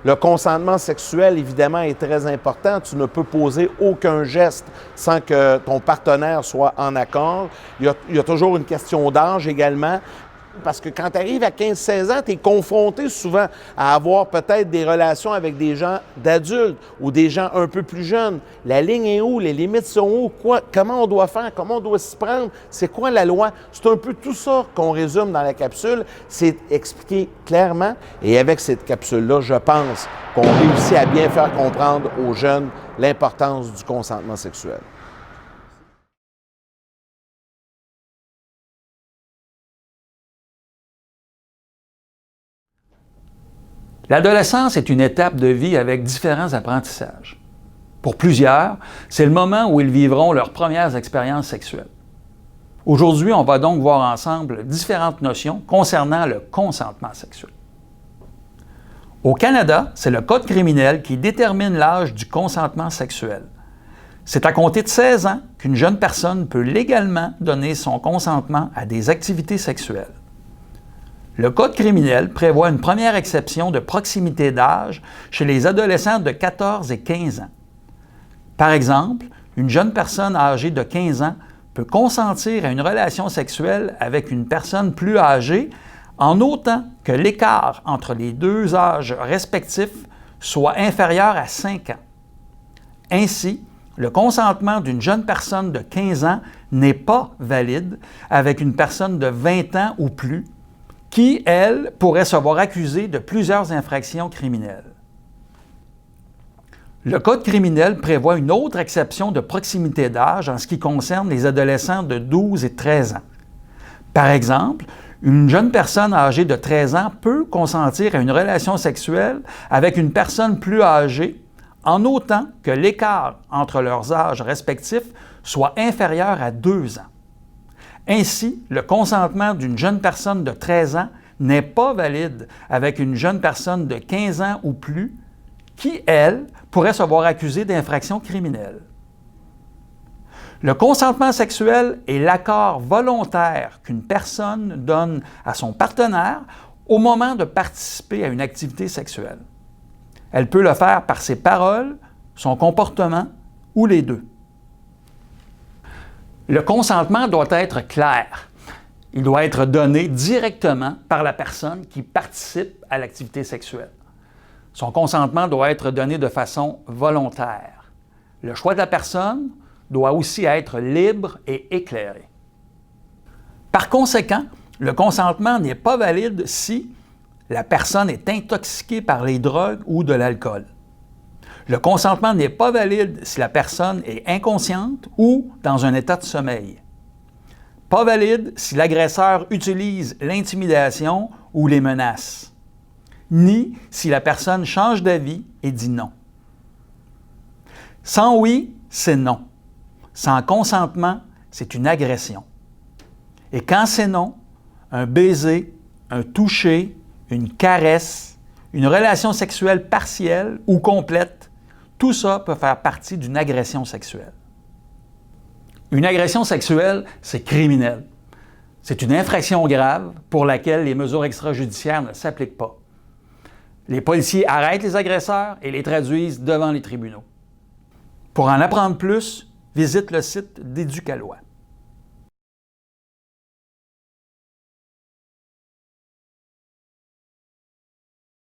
Le consentement sexuel, évidemment, est très important. Tu ne peux poser aucun geste sans que ton partenaire soit en accord. Il y a toujours une question d'âge également. Parce que quand tu arrives à 15-16 ans, tu es confronté souvent à avoir peut-être des relations avec des gens d'adultes ou des gens un peu plus jeunes. La ligne est où? Les limites sont où? Comment on doit faire? Comment on doit s'y prendre? C'est quoi la loi? C'est un peu tout ça qu'on résume dans la capsule. C'est expliqué clairement. Et avec cette capsule-là, je pense qu'on réussit à bien faire comprendre aux jeunes l'importance du consentement sexuel. L'adolescence est une étape de vie avec différents apprentissages. Pour plusieurs, c'est le moment où ils vivront leurs premières expériences sexuelles. Aujourd'hui, on va donc voir ensemble différentes notions concernant le consentement sexuel. Au Canada, c'est le Code criminel qui détermine l'âge du consentement sexuel. C'est à compter de 16 ans qu'une jeune personne peut légalement donner son consentement à des activités sexuelles. Le Code criminel prévoit une première exception de proximité d'âge chez les adolescents de 14 et 15 ans. Par exemple, une jeune personne âgée de 15 ans peut consentir à une relation sexuelle avec une personne plus âgée en autant que l'écart entre les deux âges respectifs soit inférieur à 5 ans. Ainsi, le consentement d'une jeune personne de 15 ans n'est pas valide avec une personne de 20 ans ou plus qui, elle, pourrait se voir accusée de plusieurs infractions criminelles. Le Code criminel prévoit une autre exception de proximité d'âge en ce qui concerne les adolescents de 12 et 13 ans. Par exemple, une jeune personne âgée de 13 ans peut consentir à une relation sexuelle avec une personne plus âgée en autant que l'écart entre leurs âges respectifs soit inférieur à 2 ans. Ainsi, le consentement d'une jeune personne de 13 ans n'est pas valide avec une jeune personne de 15 ans ou plus qui, elle, pourrait se voir accusée d'infractions criminelles. Le consentement sexuel est l'accord volontaire qu'une personne donne à son partenaire au moment de participer à une activité sexuelle. Elle peut le faire par ses paroles, son comportement ou les deux. Le consentement doit être clair. Il doit être donné directement par la personne qui participe à l'activité sexuelle. Son consentement doit être donné de façon volontaire. Le choix de la personne doit aussi être libre et éclairé. Par conséquent, le consentement n'est pas valide si la personne est intoxiquée par les drogues ou de l'alcool. Le consentement n'est pas valide si la personne est inconsciente ou dans un état de sommeil. Pas valide si l'agresseur utilise l'intimidation ou les menaces, ni si la personne change d'avis et dit non. Sans oui, c'est non. Sans consentement, c'est une agression. Et quand c'est non, un baiser, un toucher, une caresse, une relation sexuelle partielle ou complète, tout ça peut faire partie d'une agression sexuelle. Une agression sexuelle, c'est criminel. C'est une infraction grave pour laquelle les mesures extrajudiciaires ne s'appliquent pas. Les policiers arrêtent les agresseurs et les traduisent devant les tribunaux. Pour en apprendre plus, visite le site d'Éducalois.